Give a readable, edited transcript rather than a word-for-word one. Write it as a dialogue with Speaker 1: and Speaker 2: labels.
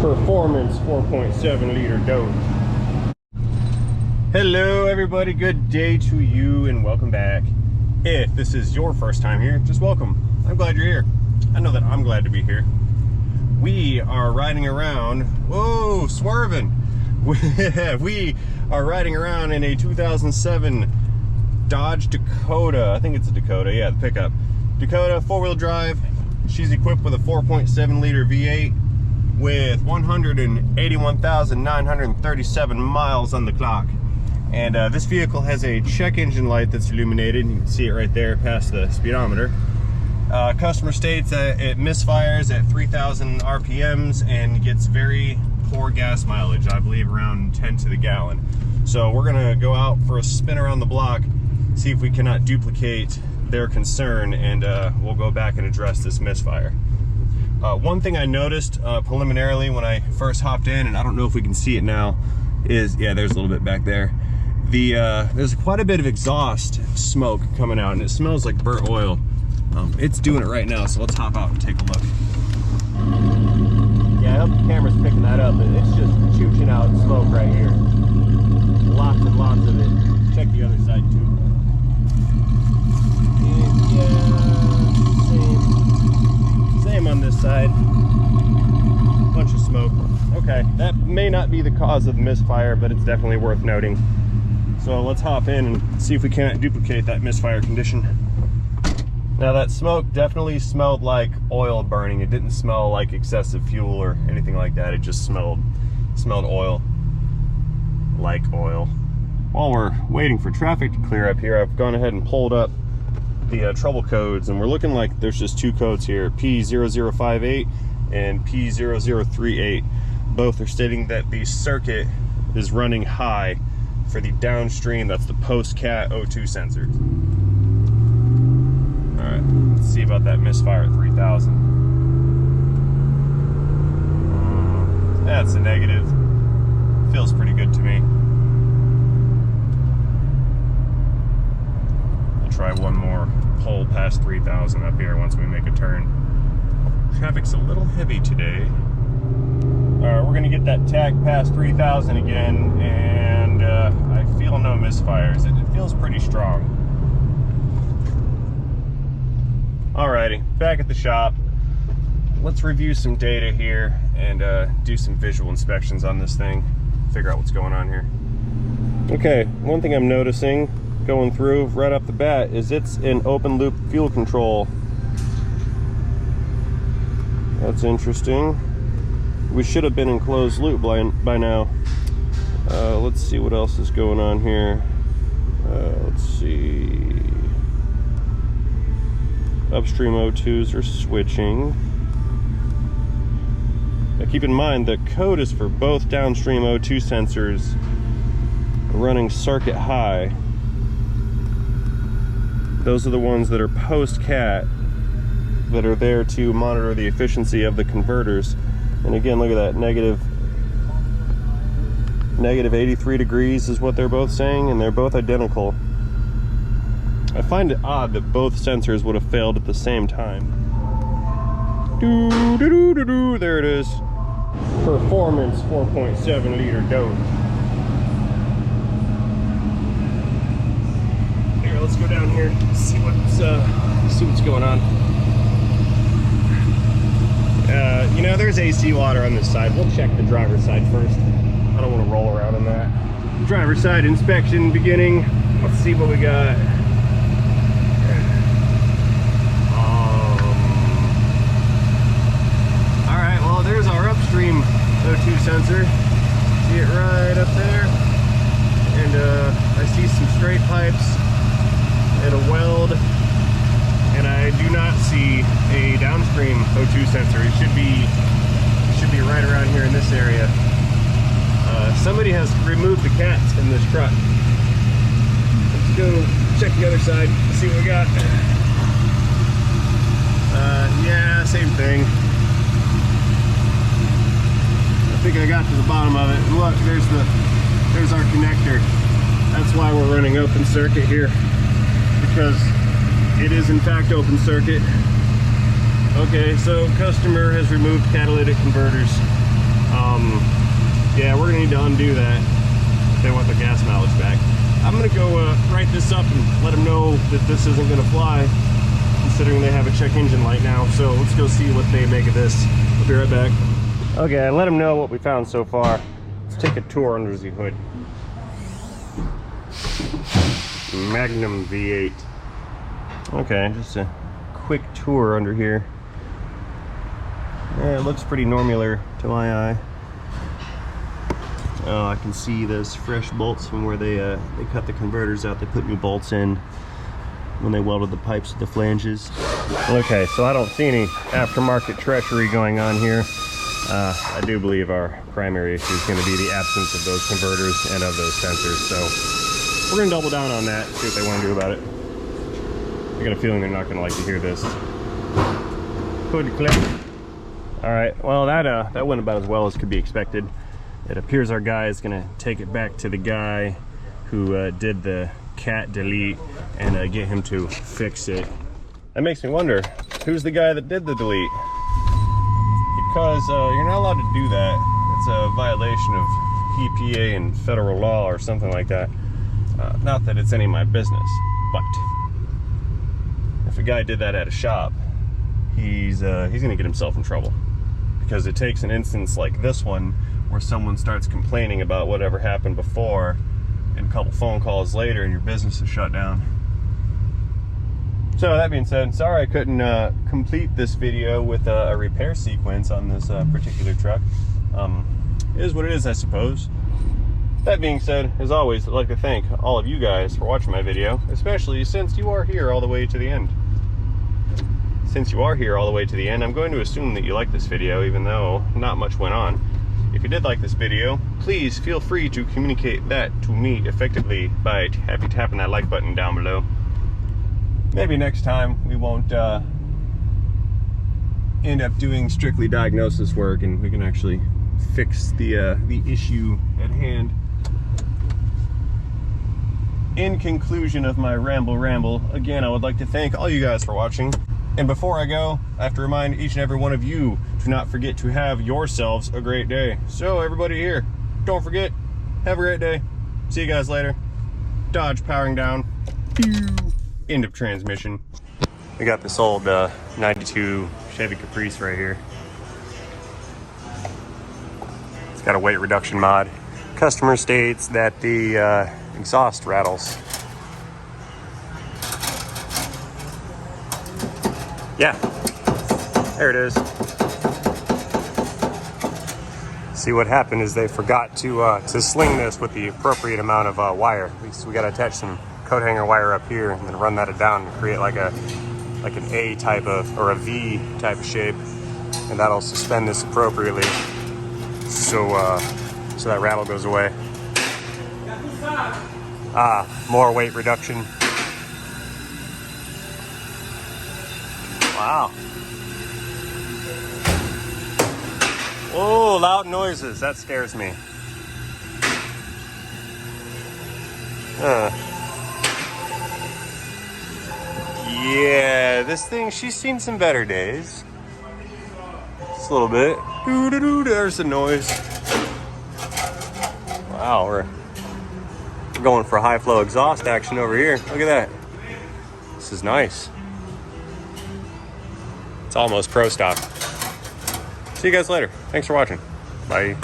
Speaker 1: Performance 4.7 liter Dodge. Hello everybody, good day to you and welcome back. If this is your first time here, just welcome. I'm glad you're here. I know that I'm glad to be here. We are riding around, whoa, swerving. We are riding around in a 2007 Dodge Dakota. I think it's a Dakota, yeah, the pickup. Dakota, four-wheel drive. She's equipped with a 4.7 liter V8 with 181,937 miles on the clock. And this vehicle has a check engine light that's illuminated. You can see it right there past the speedometer. Customer states that it misfires at 3,000 RPMs and gets very poor gas mileage, I believe around 10 to the gallon. So we're gonna go out for a spin around the block, see if we cannot duplicate their concern, and we'll go back and address this misfire. One thing I noticed preliminarily when I first hopped in, and I don't know if we can see it now, is, yeah, there's a little bit back there. There's quite a bit of exhaust smoke coming out, and it smells like burnt oil. It's doing it right now, so let's hop out and take a look. Yeah, I hope the camera's picking that up. It's just chooching out smoke right here. Lots and lots of it. Check the other side too. And yeah, same on this side. Bunch of smoke. Okay, that may not be the cause of the misfire, but it's definitely worth noting. So let's hop in and see if we can't duplicate that misfire condition. Now that smoke definitely smelled like oil burning. It didn't smell like excessive fuel or anything like that. It just smelled oil, like oil. While we're waiting for traffic to clear up here, I've gone ahead and pulled up the trouble codes, and we're looking like there's just two codes here, P0058 and P0038. Both are stating that the circuit is running high for the downstream, that's the post-cat O2 sensors. All right, let's see about that misfire at 3,000. That's a negative. Feels pretty good to me. We'll try one more pull past 3,000 up here once we make a turn. Traffic's a little heavy today. All right, we're gonna get that tag past 3,000 again, and I feel no misfires. It feels pretty strong. Alrighty, back at the shop. Let's review some data here and do some visual inspections on this thing, figure out what's going on here. Okay, one thing I'm noticing going through right off the bat is it's in open loop fuel control. That's interesting. We should have been in closed loop by now. Let's see what else is going on here. Let's see. Upstream O2s are switching. Now keep in mind the code is for both downstream O2 sensors running circuit high. Those are the ones that are post-cat that are there to monitor the efficiency of the converters. And again, look at that, negative 83 degrees is what they're both saying, and they're both identical. I find it odd that both sensors would have failed at the same time. There it is. Performance 4.7 liter Dodge. Here, let's go down here and see what's going on. You know, there's AC water on this side. We'll check the driver's side first. I don't want to roll around in that. Driver's side inspection beginning. Let's see what we got. Alright, well, there's our upstream O2 sensor. See it right up there. And I see some straight pipes and a weld. And I do not see a downstream O2 sensor. It should be right around here in this area. Somebody has removed the cats from this truck. Let's go check the other side, see what we got. Yeah, same thing. I think I got to the bottom of it. And look, there's our connector. That's why we're running open circuit here, because it is in fact open circuit. Okay, so customer has removed catalytic converters. Yeah, we're gonna need to undo that if they want the gas mileage back. I'm gonna go write this up and let them know that this isn't gonna fly, considering they have a check engine light now. So let's go see what they make of this. I'll be right back. Okay, I let them know what we found so far. Let's take a tour under the hood. Magnum V8. Okay, just a quick tour under here. Yeah, it looks pretty normal to my eye. Oh, I can see those fresh bolts from where they cut the converters out. They put new bolts in when they welded the pipes to the flanges. Okay, so I don't see any aftermarket treachery going on here. I do believe our primary issue is going to be the absence of those converters and of those sensors. So we're going to double down on that, see what they want to do about it. I got a feeling they're not going to like to hear this. Hood clip. All right, well that went about as well as could be expected. It appears our guy is going to take it back to the guy who did the cat delete and get him to fix it. That makes me wonder, who's the guy that did the delete? Because you're not allowed to do that. It's a violation of EPA and federal law or something like that. Not that it's any of my business, but if a guy did that at a shop, he's gonna get himself in trouble. Because it takes an instance like this one where someone starts complaining about whatever happened before, and a couple phone calls later and your business is shut down. So that being said, sorry I couldn't complete this video with a repair sequence on this particular truck. It is what it is, I suppose. That being said, as always, I'd like to thank all of you guys for watching my video, especially since you are here all the way to the end. Since you are here all the way to the end, I'm going to assume that you like this video, even though not much went on. If you did like this video, please feel free to communicate that to me effectively by tapping that like button down below. Maybe next time we won't end up doing strictly diagnosis work and we can actually fix the issue at hand. In conclusion of my ramble, again, I would like to thank all you guys for watching. And before I go, I have to remind each and every one of you to not forget to have yourselves a great day. So everybody here, don't forget, have a great day. See you guys later. Dodge powering down. End of transmission. We got this old 92 Chevy Caprice right here. It's got a weight reduction mod. Customer states that the exhaust rattles. Yeah, there it is. See, what happened is they forgot to sling this with the appropriate amount of wire. So we got to attach some coat hanger wire up here and then run that down and create like an A type of, or a V type of shape, and that'll suspend this appropriately. So that rattle goes away. More weight reduction. Wow. Oh, loud noises. That scares me. Yeah, this thing, she's seen some better days. Just a little bit. Doo-doo-doo, there's the noise. Wow, we're going for high flow exhaust action over here. Look at that. This is nice. It's almost pro stock. See you guys later. Thanks for watching. Bye.